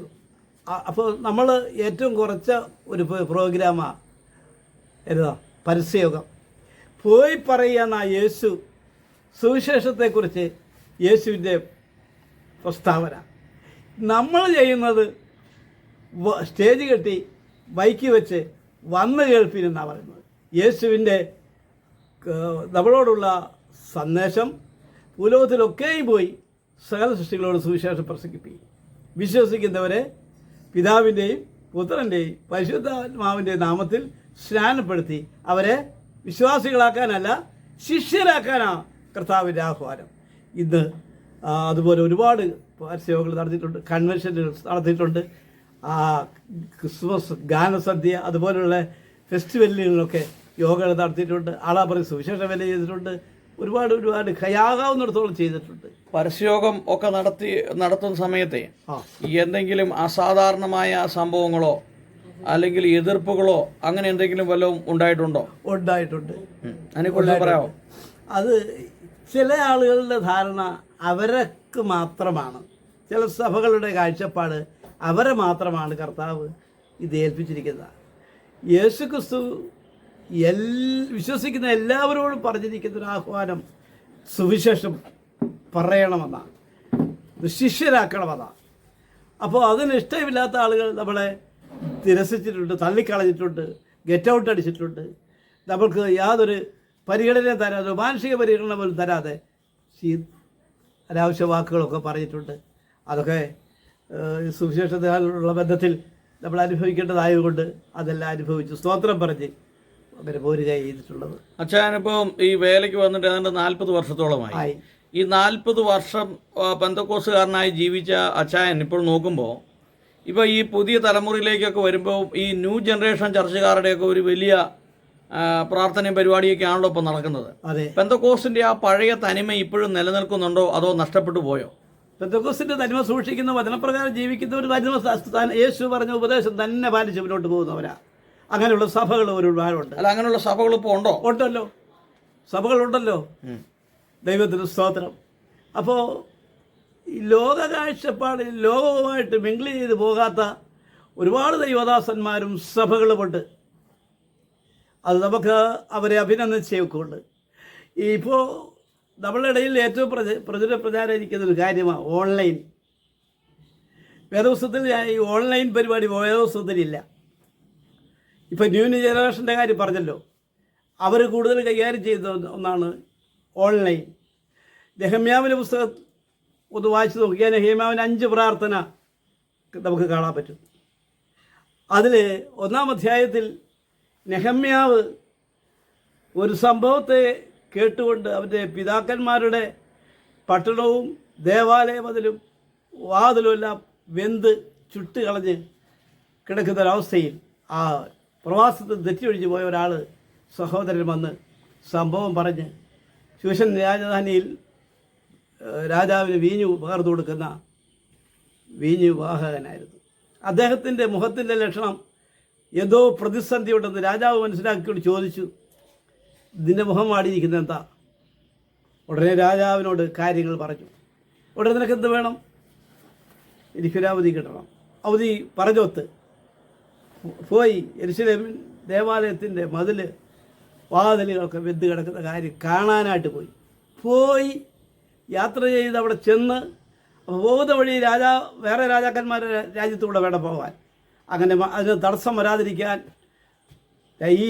അപ്പോൾ നമ്മൾ ഏറ്റവും കുറച്ച ഒരു പ്രോഗ്രാമാണ് എന്താ പരസ്യയോഗം. പോയി പറയുന്ന യേശു സുവിശേഷത്തെക്കുറിച്ച് യേശുവിൻ്റെ പ്രസ്താവന. നമ്മൾ ചെയ്യുന്നത് സ്റ്റേജ് കെട്ടി ബൈക്ക് വെച്ച് വന്ന് കേൾപ്പിനെന്നാണ് പറയുന്നത്. യേശുവിൻ്റെ നമ്മളോടുള്ള സന്ദേശം ഭൂലോകത്തിലൊക്കെയും പോയി സകല സൃഷ്ടികളോട് സുവിശേഷം പ്രസംഗിപ്പിക്കും. വിശ്വസിക്കുന്നവരെ പിതാവിൻ്റെയും പുത്രൻ്റെയും പരിശുദ്ധാത്മാവിൻ്റെ നാമത്തിൽ സ്നാനപ്പെടുത്തി അവരെ വിശ്വാസികളാക്കാനല്ല ശിഷ്യരാക്കാനാണ് കർത്താവിൻ്റെ ആഹ്വാനം. ഇന്ന് അതുപോലെ ഒരുപാട് പരസ്യയോഗങ്ങൾ നടത്തിയിട്ടുണ്ട്, കൺവെൻഷനുകൾ നടത്തിയിട്ടുണ്ട്, ക്രിസ്മസ് ഗാനസദ്യ അതുപോലുള്ള ഫെസ്റ്റിവലുകളിലൊക്കെ യോഗകൾ നടത്തിയിട്ടുണ്ട്. ആളാപറി സുവിശേഷ വേല ചെയ്തിട്ടുണ്ട്. ഒരുപാട് കയാകാവുന്നിടത്തോളം ചെയ്തിട്ടുണ്ട്. പരസ്യയോഗം ഒക്കെ നടത്തുന്ന സമയത്തെ എന്തെങ്കിലും അസാധാരണമായ സംഭവങ്ങളോ അല്ലെങ്കിൽ എതിർപ്പുകളോ അങ്ങനെ എന്തെങ്കിലും വല്ലതും ഉണ്ടായിട്ടുണ്ടോ? ഉണ്ടായിട്ടുണ്ട്. അതിനെക്കുറിച്ച് പറയാമോ? അത് ചില ആളുകളുടെ ധാരണ അവർക്ക് മാത്രമാണ്, ചില സഭകളുടെ കാഴ്ചപ്പാട് അവരെ മാത്രമാണ് കർത്താവ് ഇത് ഏൽപ്പിച്ചിരിക്കുന്നത്. യേശുക്രിസ്തു വിശ്വസിക്കുന്ന എല്ലാവരോടും പറഞ്ഞിരിക്കുന്ന ഒരു ആഹ്വാനം സുവിശേഷം പറയണമെന്നാണ്, ശിഷ്യരാക്കണമെന്നാണ്. അപ്പോൾ അതിന് ഇഷ്ടമില്ലാത്ത ആളുകൾ നമ്മളെ നിരസിച്ചിട്ടുണ്ട്, തള്ളിക്കളഞ്ഞിട്ടുണ്ട്, ഗെറ്റ് ഔട്ട് അടിച്ചിട്ടുണ്ട്. നമ്മൾക്ക് യാതൊരു പരിഗണനയും തരാതെ, മാനസിക പരിഗണന പോലും തരാതെ അനാവശ്യ വാക്കുകളൊക്കെ പറഞ്ഞിട്ടുണ്ട്. അതൊക്കെ സുവിശേഷത്തിലുള്ള ബന്ധത്തിൽ നമ്മൾ അനുഭവിക്കേണ്ടതായതുകൊണ്ട് അതെല്ലാം അനുഭവിച്ചു സ്തോത്രം പറഞ്ഞ് അങ്ങനെ പോരുക ചെയ്തിട്ടുള്ളത്. അച്ഛനിപ്പം ഈ വേലയ്ക്ക് വന്നിട്ട് ഏതാണ്ട് 40 വർഷത്തോളമായി. ഈ 40 വർഷം പെന്തക്കോസ്തുകാരനായി ജീവിച്ച അച്ചായൻ ഇപ്പോൾ നോക്കുമ്പോൾ ഇപ്പോൾ ഈ പുതിയ തലമുറയിലേക്കൊക്കെ വരുമ്പോൾ ഈ ന്യൂ ജനറേഷൻ ചർച്ചക്കാരുടെയൊക്കെ ഒരു വലിയ പ്രാർത്ഥനയും പരിപാടിയൊക്കെ ആണല്ലോ ഇപ്പോൾ നടക്കുന്നത്. അതെ. പെന്തക്കോസ്തിൻ്റെ ആ പഴയ തനിമ ഇപ്പോഴും നിലനിൽക്കുന്നുണ്ടോ അതോ നഷ്ടപ്പെട്ടു പോയോ? പെന്തക്കോസ്തിൻ്റെ തനിമ സൂക്ഷിക്കുന്ന, വചനപ്രകാരം ജീവിക്കുന്ന ഒരു തനിമ യേശു പറഞ്ഞ ഉപദേശം തന്നെ പാലിച്ച് മുന്നോട്ട് പോകുന്നവരാ. അങ്ങനെയുള്ള സഭകൾ ഒരുപാടുണ്ട്. അല്ല, അങ്ങനെയുള്ള സഭകൾ ഇപ്പോൾ ഉണ്ടോ? ഉണ്ടല്ലോ, സഭകളുണ്ടല്ലോ. ദൈവത്തിന് സ്തോത്രം. അപ്പോൾ ഈ ലോക കാഴ്ചപ്പാടിൽ ലോകവുമായിട്ട് മിങ്കിൾ ചെയ്ത് പോകാത്ത ഒരുപാട് ദൈവദാസന്മാരും സഭകളുമുണ്ട്. അത് നമുക്ക് അവരെ അഭിനന്ദിച്ചേക്കുണ്ട്. ഇപ്പോൾ നമ്മളുടെ ഇടയിൽ ഏറ്റവും പ്രചാരിക്കുന്ന ഒരു കാര്യമാണ് ഓൺലൈൻ. വേദപുസ്തകത്തിൽ ഈ ഓൺലൈൻ പരിപാടി വേദപുസ്തകത്തിലില്ല. ഇപ്പോൾ ന്യൂ ജനറേഷൻ്റെ കാര്യം പറഞ്ഞല്ലോ, അവർ കൂടുതൽ കൈകാര്യം ചെയ്ത ഒന്നാണ് ഓൺലൈൻ. നെഹമ്യാവിൻ്റെ പുസ്തകം ഒന്ന് വായിച്ച് നോക്കിയാൽ നെഹമ്യാവിൻ്റെ 5 പ്രാർത്ഥന നമുക്ക് കാണാൻ പറ്റും. അതിൽ 1-ാം അധ്യായത്തിൽ നെഹമ്യാവ് ഒരു സംഭവത്തെ കേട്ടുകൊണ്ട് അവൻ്റെ പിതാക്കന്മാരുടെ പട്ടണവും ദേവാലയം അതിലും വാതിലുമെല്ലാം വെന്ത് ചുട്ട് കളഞ്ഞ് കിടക്കുന്നൊരവസ്ഥയിൽ ആ പ്രവാസത്തിൽ തെറ്റിയൊഴിഞ്ഞു പോയ ഒരാൾ സഹോദരൻ വന്ന് സംഭവം പറഞ്ഞ് ശൂഷൻ രാജധാനിയിൽ രാജാവിന് വീഞ്ഞു പകർന്നു കൊടുക്കുന്ന വീഞ്ഞു വാഹകനായിരുന്നു. അദ്ദേഹത്തിൻ്റെ മുഖത്തിൻ്റെ ലക്ഷണം ഏതോ പ്രതിസന്ധി ഉണ്ടെന്ന് രാജാവ് മനസ്സിലാക്കിക്കൊണ്ട് ചോദിച്ചു, ഇതിൻ്റെ മുഖം വാടിയിരിക്കുന്നത് എന്താ? ഉടനെ രാജാവിനോട് കാര്യങ്ങൾ പറഞ്ഞു. ഉടനെ നിനക്ക് എന്ത് വേണം? എനിക്കൊരവധി കിട്ടണം. അവധി പറഞ്ഞൊത്ത് പോയി യെരുശലേം ദേവാലയത്തിൻ്റെ വാതിലുകളൊക്കെ വെന്ത് കിടക്കുന്ന കാര്യം കാണാനായിട്ട് പോയി യാത്ര ചെയ്ത് അവിടെ ചെന്ന് പോകുന്ന വഴി വേറെ രാജാക്കന്മാരുടെ രാജ്യത്തൂടെ വേണം പോകാൻ. അങ്ങനെ അതിന് തടസ്സം വരാതിരിക്കാൻ ഈ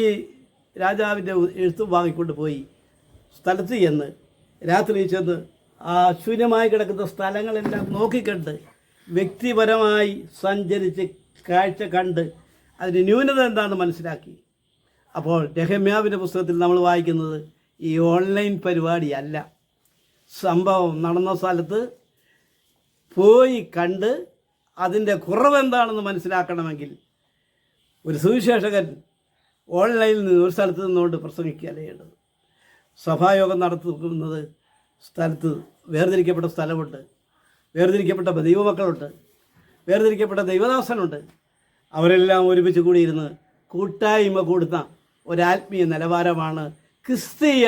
രാജാവിൻ്റെ എഴുത്തും വാങ്ങിക്കൊണ്ട് പോയി സ്ഥലത്ത് ചെന്ന് രാത്രി ചെന്ന് ആ ശൂന്യമായി കിടക്കുന്ന സ്ഥലങ്ങളെല്ലാം നോക്കിക്കണ്ട് വ്യക്തിപരമായി സഞ്ചരിച്ച് കാഴ്ച കണ്ട് അതിന് ന്യൂനത എന്താണെന്ന് മനസ്സിലാക്കി. അപ്പോൾ നെഹമ്യാവിൻ്റെ പുസ്തകത്തിൽ നമ്മൾ വായിക്കുന്നത് ഈ ഓൺലൈൻ പരിപാടിയല്ല. സംഭവം നടന്ന സ്ഥലത്ത് പോയി കണ്ട് അതിൻ്റെ കുറവെന്താണെന്ന് മനസ്സിലാക്കണമെങ്കിൽ ഒരു സുവിശേഷകൻ ഓൺലൈനിൽ നിന്ന് ഒരു സ്ഥലത്ത് നിന്നുകൊണ്ട് പ്രസംഗിക്കുകയല്ല ചെയ്യേണ്ടത്. സഭായോഗം നടത്തുന്നത് സ്ഥലത്ത് വേർതിരിക്കപ്പെട്ട സ്ഥലമുണ്ട്, വേർതിരിക്കപ്പെട്ട ദൈവമക്കളുണ്ട്, വേർതിരിക്കപ്പെട്ട ദൈവദാസനുണ്ട്. അവരെല്ലാം ഒരുമിച്ച് കൂടിയിരുന്ന് കൂട്ടായ്മ കൂടുന്ന ഒരാത്മീയ നിലവാരമാണ് ക്രിസ്തീയ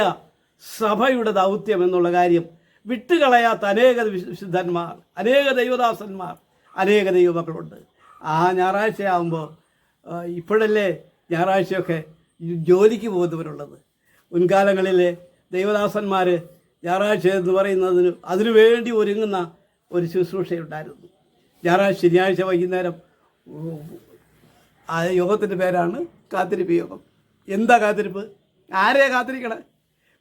സഭയുടെ ദൗത്യം എന്നുള്ള കാര്യം വിട്ടുകളയാത്ത അനേക വിശുദ്ധന്മാർ, അനേക ദൈവദാസന്മാർ, അനേക ദൈവമക്കളുണ്ട്. ആ ഞായറാഴ്ചയാകുമ്പോൾ ഇപ്പോഴല്ലേ ഞായറാഴ്ചയൊക്കെ ജോലിക്ക് പോകുന്നവരുള്ളത്. മുൻകാലങ്ങളിലെ ദൈവദാസന്മാർ ഞായറാഴ്ച എന്ന് പറയുന്നതിന് അതിനുവേണ്ടി ഒരുങ്ങുന്ന ഒരു ശുശ്രൂഷയുണ്ടായിരുന്നു. ശനിയാഴ്ച വൈകുന്നേരം ആ യോഗത്തിൻ്റെ പേരാണ് കാത്തിരിപ്പ് യോഗം. എന്താ കാത്തിരിപ്പ്? ആരെയാണ് കാത്തിരിക്കണേ?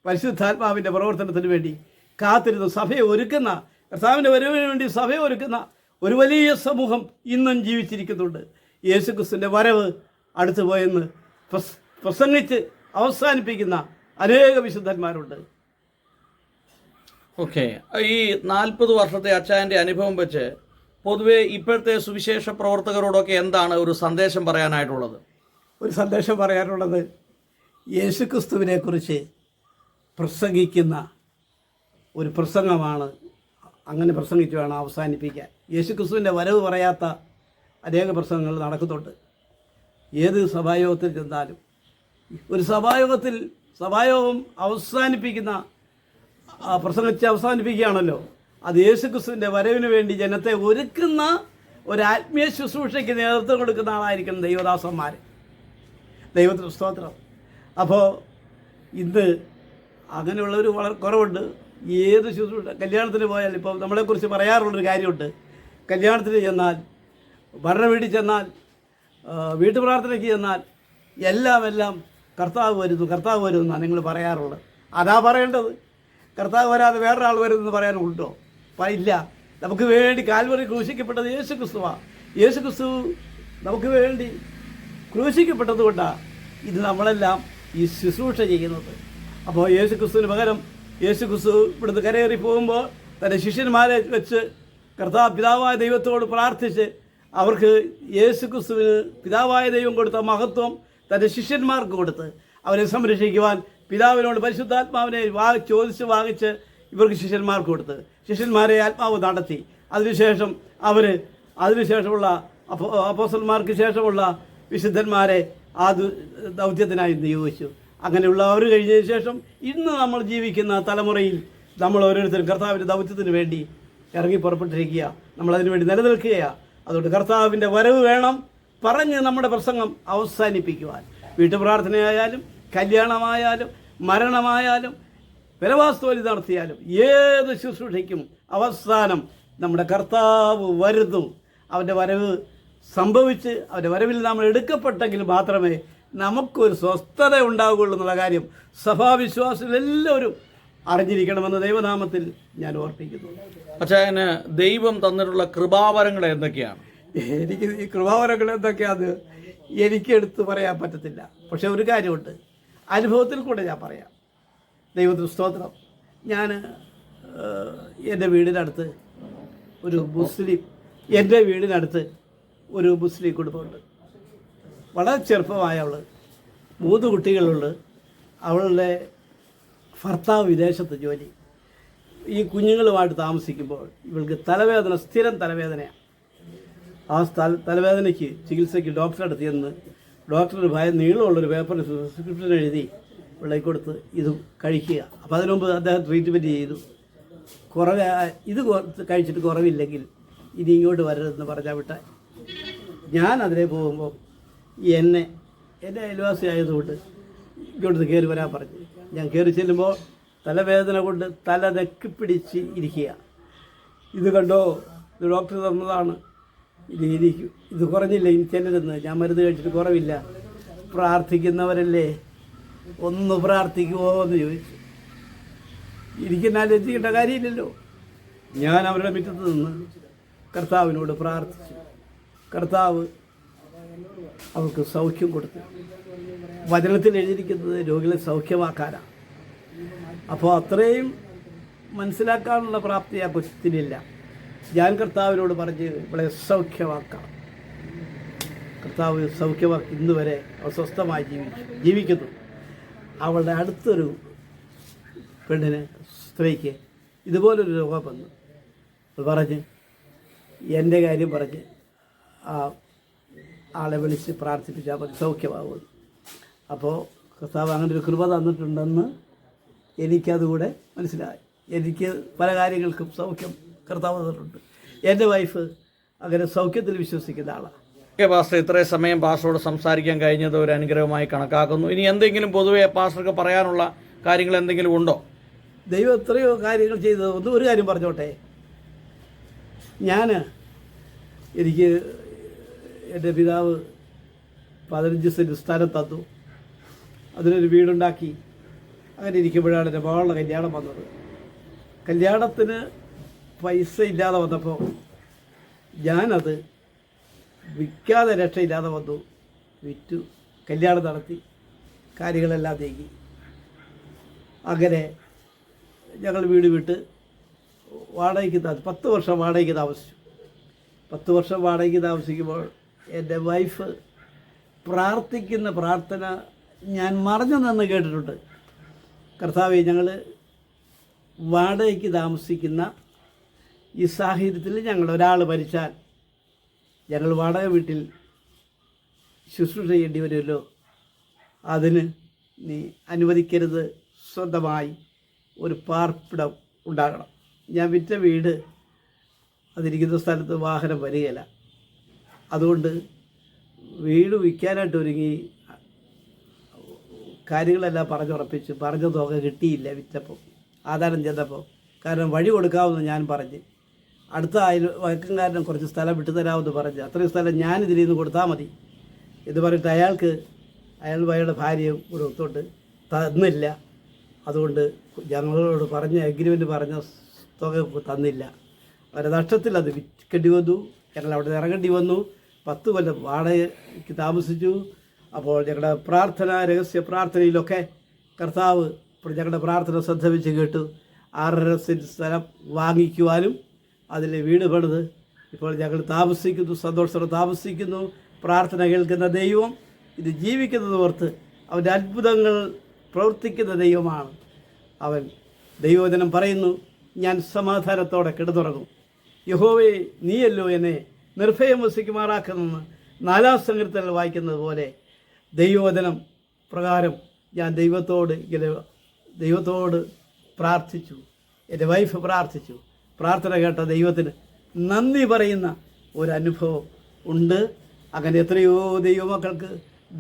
പരിശുദ്ധാത്മാവിൻ്റെ പ്രവർത്തനത്തിന് വേണ്ടി കാത്തിരുന്ന് സഭയെ ഒരുക്കുന്ന, കർത്താവിൻ്റെ വരവിന് വേണ്ടി സഭയെ ഒരുക്കുന്ന ഒരു വലിയ സമൂഹം ഇന്നും ജീവിച്ചിരിക്കുന്നുണ്ട്. യേശുക്രിസ്തുവിൻ്റെ വരവ് അടുത്തു പോയെന്ന് പ്രസംഗിച്ച് അവസാനിപ്പിക്കുന്ന അനേക വിശുദ്ധന്മാരുണ്ട്. ഓക്കെ, ഈ 40 വർഷത്തെ അച്ചായൻ്റെ അനുഭവം വെച്ച് പൊതുവെ ഇപ്പോഴത്തെ സുവിശേഷ പ്രവർത്തകരോടൊക്കെ എന്താണ് ഒരു സന്ദേശം പറയാനായിട്ടുള്ളത്? ഒരു സന്ദേശം പറയാനുള്ളത്, യേശുക്രിസ്തുവിനെക്കുറിച്ച് പ്രസംഗിക്കുന്ന ഒരു പ്രസംഗമാണ്. അങ്ങനെ പ്രസംഗിച്ച് വേണം അവസാനിപ്പിക്കാൻ. യേശുക്രിസ്തുവിൻ്റെ വരവ് പറയാത്ത അനേക പ്രസംഗങ്ങൾ നടക്കുന്നുണ്ട്. ഏത് സഭായോഗത്തിൽ ചെന്നാലും ഒരു സഭായോഗം അവസാനിപ്പിക്കുന്ന പ്രസംഗിച്ച് അവസാനിപ്പിക്കുകയാണല്ലോ. അത് യേശുക്രിസ്തുവിൻ്റെ വരവിന് വേണ്ടി ജനത്തെ ഒരുക്കുന്ന ഒരു ആത്മീയ ശുശ്രൂഷയ്ക്ക് നേതൃത്വം കൊടുക്കുന്ന ആളായിരിക്കണം ദൈവദാസന്മാർ. ദൈവത്തിന് സ്തോത്രം. അപ്പോൾ ഇന്ന് അങ്ങനെയുള്ളവർ വളരെ കുറവുണ്ട്. ഏത് ശുശ്രൂഷ കല്യാണത്തിന് പോയാൽ ഇപ്പോൾ നമ്മളെക്കുറിച്ച് പറയാറുള്ളൊരു കാര്യമുണ്ട്. കല്യാണത്തിന് ചെന്നാൽ, ഭരണ വീട്ടിൽ ചെന്നാൽ, വീട്ടു പ്രാർത്ഥനയ്ക്ക് ചെന്നാൽ എല്ലാം കർത്താവ് വരുന്നു എന്നാണ് നിങ്ങൾ പറയാറുള്ളത്. അതാ പറയേണ്ടത്. കർത്താവ് വരാതെ വേറൊരാൾ വരുമെന്ന് പറയാനുണ്ടോ? ഇല്ല. നമുക്ക് വേണ്ടി കാൽവറി ക്രൂശിക്കപ്പെട്ടത് യേശുക്രിസ്തുവാണ്. യേശുക്രിസ്തു നമുക്ക് വേണ്ടി ക്രൂശിക്കപ്പെട്ടത് കൊണ്ടാണ് ഇത് നമ്മളെല്ലാം ഈ ശുശ്രൂഷ ചെയ്യുന്നത്. അപ്പോൾ യേശുക്രിസ്തുവിന് പകരം യേശുക്രിസ്തു ഇവിടുന്ന് കരയേറി പോകുമ്പോൾ തൻ്റെ ശിഷ്യന്മാരെ വെച്ച് പിതാവായ ദൈവത്തോട് പ്രാർത്ഥിച്ച് അവർക്ക് യേശുക്രിസ്തുവിന് പിതാവായ ദൈവം കൊടുത്ത മഹത്വം തൻ്റെ ശിഷ്യന്മാർക്ക് കൊടുത്ത് അവരെ സംരക്ഷിക്കുവാൻ പിതാവിനോട് പരിശുദ്ധാത്മാവിനെ ചോദിച്ച് വാങ്ങിച്ച് ഇവർക്ക് ശിഷ്യന്മാർക്ക് കൊടുത്ത് ശിഷ്യന്മാരെ ആത്മാവ് നടത്തി. അതിനുശേഷമുള്ള അപ്പോസ്തലന്മാർക്ക് ശേഷമുള്ള വിശുദ്ധന്മാരെ ആ ദൗത്യത്തിനായി നിയോഗിച്ചു. അങ്ങനെയുള്ള അവർ കഴിഞ്ഞതിന് ശേഷം ഇന്ന് നമ്മൾ ജീവിക്കുന്ന തലമുറയിൽ നമ്മൾ ഓരോരുത്തരും കർത്താവിൻ്റെ ദൗത്യത്തിന് വേണ്ടി ഇറങ്ങി പുറപ്പെട്ടിരിക്കുക. നമ്മളതിനു വേണ്ടി നിലനിൽക്കുകയാണ്. അതുകൊണ്ട് കർത്താവിൻ്റെ വരവ് വേണം പറഞ്ഞ് നമ്മുടെ പ്രസംഗം അവസാനിപ്പിക്കുവാൻ. വീട്ടുപ്രാർത്ഥനയായാലും കല്യാണമായാലും മരണമായാലും പരവാസ്തോലി നടത്തിയാലും ഏത് ശുശ്രൂഷയ്ക്കും അവസാനം നമ്മുടെ കർത്താവ് വരുന്നു. അവൻ്റെ വരവ് സംഭവിച്ച് അവൻ്റെ വരവിൽ നമ്മൾ എടുക്കപ്പെട്ടെങ്കിൽ മാത്രമേ നമുക്കൊരു സ്വസ്ഥത ഉണ്ടാവുകയുള്ളൂ എന്നുള്ള കാര്യം സഭാവിശ്വാസികളെല്ലാവരും അറിഞ്ഞിരിക്കണമെന്ന് ദൈവനാമത്തിൽ ഞാൻ ഓർപ്പിക്കുന്നു. അച്ഛന് ദൈവം തന്നിട്ടുള്ള കൃപാവരങ്ങൾ എന്തൊക്കെയാണ്? എനിക്ക് ഈ കൃപാവരങ്ങൾ എന്തൊക്കെയാണ് എനിക്ക് എടുത്തു പറയാൻ പറ്റത്തില്ല. പക്ഷെ ഒരു കാര്യമുണ്ട്, അനുഭവത്തിൽ കൂടെ ഞാൻ പറയാം. ദൈവത്തിന് സ്തോത്രം. ഞാൻ എൻ്റെ വീടിനടുത്ത് ഒരു മുസ്ലിം കുടുംബമുണ്ട്. വളരെ ചെറുപ്പമായ അവൾ, 3 കുട്ടികളുണ്ട്. അവളുടെ ഭർത്താവ് വിദേശത്ത് ജോലി. ഈ കുഞ്ഞുങ്ങളുമായിട്ട് താമസിക്കുമ്പോൾ ഇവൾക്ക് തലവേദന, സ്ഥിരം തലവേദനയാണ്. ആ തലവേദനയ്ക്ക് ചികിത്സയ്ക്ക് ഡോക്ടറെ അടുത്ത് ചെന്ന് ഡോക്ടർ നീളമുള്ളൊരു പേപ്പറിൽ പ്രിസ്ക്രിപ്ഷൻ എഴുതി പിള്ളേക്ക് കൊടുത്ത് ഇത് കഴിക്കുക. അപ്പോൾ അതിനു മുമ്പ് അദ്ദേഹം ട്രീറ്റ്മെൻറ്റ് ചെയ്തു. ഇത് കഴിച്ചിട്ട് കുറവില്ലെങ്കിൽ ഇനി ഇങ്ങോട്ട് വരരുതെന്ന് പറഞ്ഞാൽ വിട്ട ഞാൻ അതിലെ പോകുമ്പോൾ എൻ്റെ അയൽവാസി ആയതുകൊണ്ട് ഇങ്ങോട്ട് കയറി വരാൻ പറഞ്ഞു. ഞാൻ കയറി ചെല്ലുമ്പോൾ തലവേദന കൊണ്ട് തല നെക്കിപ്പിടിച്ച് ഇരിക്കുക. ഇത് കണ്ടോ, ഇത് ഡോക്ടർ തന്നതാണ്, ഇത് കുറഞ്ഞില്ല, ഇനി ചെല്ലരുതെന്ന്. ഞാൻ മരുന്ന് കഴിച്ചിട്ട് കുറവില്ല, പ്രാർത്ഥിക്കുന്നവരല്ലേ, ഒന്ന് പ്രാർത്ഥിക്കുമോ എന്ന് ചോദിച്ചു. ഇരിക്കുന്നാലും എത്തിക്കേണ്ട കാര്യമില്ലല്ലോ. ഞാൻ അവരുടെ മുറ്റത്ത് നിന്ന് കർത്താവിനോട് പ്രാർത്ഥിച്ചു. കർത്താവ് അവർക്ക് സൗഖ്യം കൊടുത്തു. വചനത്തിൽ എഴുതിയിരിക്കുന്നത് രോഗികളെ സൗഖ്യമാക്കാനാണ്. അപ്പോൾ അത്രയും മനസ്സിലാക്കാനുള്ള പ്രാപ്തി ആ കൊച്ചിനില്ല. ഞാൻ കർത്താവിനോട് പറഞ്ഞ് ഇവിടെ സൗഖ്യമാക്കാം. കർത്താവ് സൗഖ്യമാക്കി ഇന്ന് വരെ അവൾ സ്വസ്ഥമായി ജീവിക്കുന്നു. അവളുടെ അടുത്തൊരു സ്ത്രീക്ക് ഇതുപോലൊരു രോഗം വന്നു. പറഞ്ഞ് എൻ്റെ കാര്യം പറഞ്ഞ് ആ ആളെ വിളിച്ച് പ്രാർത്ഥിപ്പിച്ചാൽ മതി, സൗഖ്യമാകുമെന്ന്. അപ്പോൾ കർത്താവ് അങ്ങനെ ഒരു കൃപ തന്നിട്ടുണ്ടെന്ന് എനിക്കതുകൂടെ മനസ്സിലായി. എനിക്ക് പല കാര്യങ്ങൾക്കും സൗഖ്യം കർത്താവ് തന്നിട്ടുണ്ട്. എൻ്റെ വൈഫ് അങ്ങനെ സൗഖ്യത്തിൽ വിശ്വസിക്കുന്ന ആളാണ്. പാസ്റ്റർ, ഇത്രയും സമയം പാസ്റ്ററോട് സംസാരിക്കാൻ കഴിഞ്ഞത് ഒരു അനുഗ്രഹമായി കണക്കാക്കുന്നു. ഇനി എന്തെങ്കിലും പൊതുവെ പാസ്റ്റർക്ക് പറയാനുള്ള കാര്യങ്ങൾ എന്തെങ്കിലും ഉണ്ടോ? ദൈവം എത്രയോ കാര്യങ്ങൾ ചെയ്തത്. ഒരു കാര്യം പറഞ്ഞോട്ടെ. എനിക്ക് എൻ്റെ പിതാവ് 15 സെൻറ്റ് സ്ഥലം തന്നു. അതിനൊരു വീടുണ്ടാക്കി. അങ്ങനെ ഇരിക്കുമ്പോഴാണ് എൻ്റെ മകളുടെ കല്യാണം വന്നത്. കല്യാണത്തിന് പൈസ ഇല്ലാതെ വന്നപ്പോൾ ഞാനത് വിൽക്കാതെ രക്ഷയില്ലാതെ വന്നു. വിറ്റു, കല്യാണം നടത്തി, കാര്യങ്ങളെല്ലാം നീങ്ങി. അങ്ങനെ ഞങ്ങൾ വീട് വിട്ട് വാടകയ്ക്ക് 10 വർഷം വാടകയ്ക്ക് താമസിച്ചു. 10 വർഷം വാടകയ്ക്ക് താമസിക്കുമ്പോൾ എൻ്റെ വൈഫ് പ്രാർത്ഥിക്കുന്ന പ്രാർത്ഥന ഞാൻ മറഞ്ഞു നിന്ന് കേട്ടിട്ടുണ്ട്. കർത്താവേ, ഞങ്ങൾ വാടകയ്ക്ക് താമസിക്കുന്ന ഈ സാഹചര്യത്തിൽ ഞങ്ങൾ ഒരാൾ മരിച്ചാൽ ഞങ്ങൾ വാടക വീട്ടിൽ ശുശ്രൂഷ ചെയ്യേണ്ടി വരുമല്ലോ, അതിന് നീ അനുവദിക്കരുത്. സ്വന്തമായി ഒരു പാർപ്പിടം ഉണ്ടാകണം. ഞാൻ വിറ്റ വീട് അതിരിക്കുന്ന സ്ഥലത്ത് വാഹനം വരികയില്ല. അതുകൊണ്ട് വീട് വിൽക്കാനായിട്ട് ഒരുങ്ങി കാര്യങ്ങളെല്ലാം പറഞ്ഞുറപ്പിച്ചു. പറഞ്ഞ തുക കിട്ടിയില്ല വിറ്റപ്പോൾ, ആധാരം ചെന്നപ്പോൾ. കാരണം വഴി കൊടുക്കാമെന്ന് ഞാൻ പറഞ്ഞ്, അടുത്ത വഴക്കംകാരന് കുറച്ച് സ്ഥലം വിട്ടു തരാമെന്ന് പറഞ്ഞ്, അത്രയും സ്ഥലം ഞാനിതിൽ നിന്ന് കൊടുത്താൽ മതി എന്ന് പറഞ്ഞിട്ട് അയാളുടെ ഭാര്യയും കൂടെ ഒത്തോട്ട് തന്നില്ല. അതുകൊണ്ട് ഞങ്ങളോട് പറഞ്ഞ എഗ്രിമെൻറ്റ് പറഞ്ഞ തുക തന്നില്ല. അവരെ നഷ്ടത്തിൽ അത് വിൽക്കേണ്ടി വന്നു. ഞങ്ങൾ അവിടെ ഇറങ്ങേണ്ടി വന്നു. 10 കൊല്ലം വാടകയ്ക്ക് താമസിച്ചു. അപ്പോൾ ഞങ്ങളുടെ രഹസ്യ പ്രാർത്ഥനയിലൊക്കെ കർത്താവ് ഞങ്ങളുടെ പ്രാർത്ഥന ശ്രദ്ധ വെച്ച് കേട്ടു. 6.5 സെൻറ്റ് സ്ഥലം വാങ്ങിക്കുവാനും അതിൽ വീട് പണിത് ഇപ്പോൾ ഞങ്ങൾ താമസിക്കുന്നു, സന്തോഷത്തോടെ താമസിക്കുന്നു. പ്രാർത്ഥന കേൾക്കുന്ന ദൈവം ഇത് ജീവിക്കുന്നത് ഓർത്ത് അവൻ്റെ അത്ഭുതങ്ങൾ പ്രവർത്തിക്കുന്ന ദൈവമാണ് അവൻ. ദൈവവചനം പറയുന്നു, ഞാൻ സമാധാനത്തോടെ കിടന്നുറങ്ങും. യഹോവേ, നീയല്ലോ എന്നെ നിർഭയം വസിക്കുമാറാക്കുന്നെന്ന് 4-ാം സങ്കീർത്തനത്തിൽ വായിക്കുന്നത് പോലെ ദൈവവചനം പ്രകാരം ഞാൻ ദൈവത്തോട് പ്രാർത്ഥിച്ചു. എൻ്റെ വൈഫ് പ്രാർത്ഥിച്ചു. പ്രാർത്ഥന കേട്ട ദൈവത്തിന് നന്ദി പറയുന്ന ഒരനുഭവം ഉണ്ട്. അങ്ങനെ എത്രയോ ദൈവമക്കൾക്ക്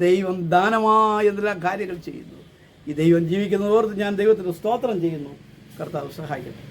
ദൈവം ദാനമായി എന്തെല്ലാം കാര്യങ്ങൾ ചെയ്യുന്നു. ഈ ദൈവം ജീവിക്കുന്നതോർത്ത് ഞാൻ ദൈവത്തിന് സ്തോത്രം ചെയ്യുന്നു. കർത്താവ് സഹായിക്കട്ടെ.